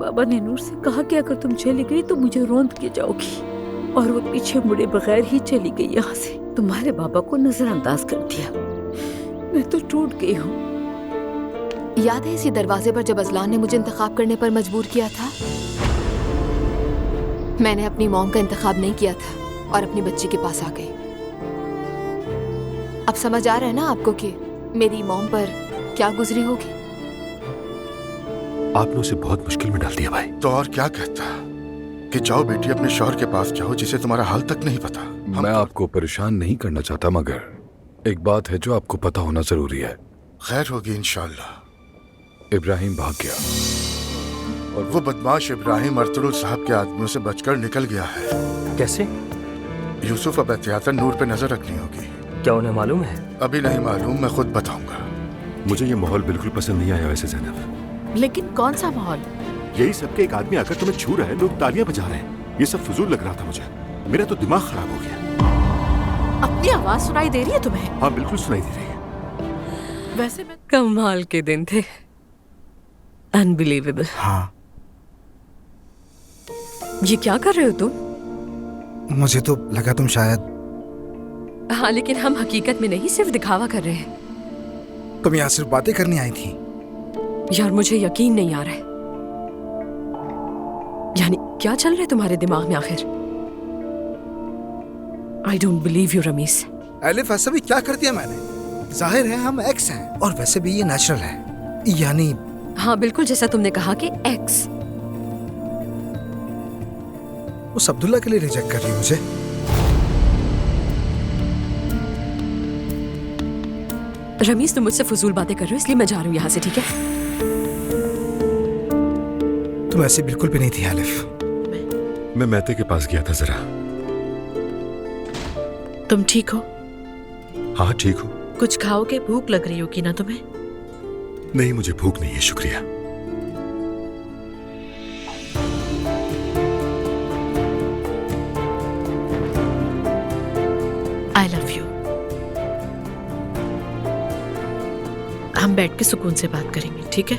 बाबा ने नूर से कहा कि अगर तुम चली गई तो मुझे रौंद के जाओगी, और वो पीछे मुड़े बगैर ही चली गई यहाँ से। तुम्हारे बाबा को नजरअंदाज कर दिया। मैं तो टूट गई हूँ। याद है इसी दरवाजे पर जब अजलान ने मुझे इंतखाब करने पर मजबूर किया था? मैंने अपनी मॉम का इंतखाब नहीं किया था और अपनी बच्ची के पास आ गई। अब समझ आ रहा है ना आपको कि मेरी मॉम पर क्या गुजरी होगी? आपने उसे बहुत मुश्किल में डाल दिया भाई। तो और क्या कहता कि जाओ बेटी अपने शौहर के पास जाओ जिसे तुम्हारा हाल तक नहीं पता। मैं आपको परेशान नहीं करना चाहता, मगर एक बात है जो आपको पता होना जरूरी है। खैर होगी इंशाअल्लाह। इब्राहिम भाग गया और वो बदमाश इब्राहिम अर्तुल साहब के आदमियों से बचकर निकल गया है। कैसे? यूसुफ अब एहतियातन नूर पे नजर रखनी होगी। क्या उन्हें मालूम है? अभी नहीं मालूम, मैं खुद बताऊंगा। मुझे ये माहौल बिल्कुल पसंद नहीं आया वैसे ज़ैनब। लेकिन कौन सा माहौल? यही सबके एक आदमी आकर तुम्हें छू रहा है, लोग तालियां बजा रहे हैं, ये सब फजूल लग रहा था मुझे। मेरा तो दिमाग खराब हो गया। अपनी आवाज सुनाई दे रही है तुम्हें? हाँ बिल्कुल सुनाई दे रही है। वैसे मैं कमाल के दिन थे, अनबिलीवेबल। हाँ, ये क्या कर रहे हो तुम? मुझे तो लगा तुम शायद। हाँ, लेकिन हम हकीकत में नहीं, सिर्फ दिखावा कर रहे हैं। तुम यहाँ सिर्फ बातें करने आई थी? यार मुझे यकीन नहीं आ रहा है। यानी क्या चल रहा है तुम्हारे दिमाग में आखिर? I don't believe you Ramis. Elif, ऐसा भी क्या कर दिया मैंने? जाहिर है हम एक्स हैं, और वैसे भी ये नेचुरल है। यानी हाँ बिल्कुल, जैसा तुमने कहा कि एक्स। उस अब्दुल्ला के लिए रिजेक्ट कर रही है मुझे। रमीज, तुम मुझसे फजूल बातें कर रहे हो, इसलिए मैं जा रही हूँ यहाँ से, ठीक है? तुम ऐसी बिल्कुल भी नहीं थी एलिफ। मैं महते के पास गया था जरा। तुम ठीक हो? हाँ ठीक हूँ। कुछ खाओगे? भूख लग रही होगी ना तुम्हें? नहीं, मुझे भूख नहीं है, शुक्रिया। I love you. हम बैठ के सुकून से बात करेंगे, ठीक है?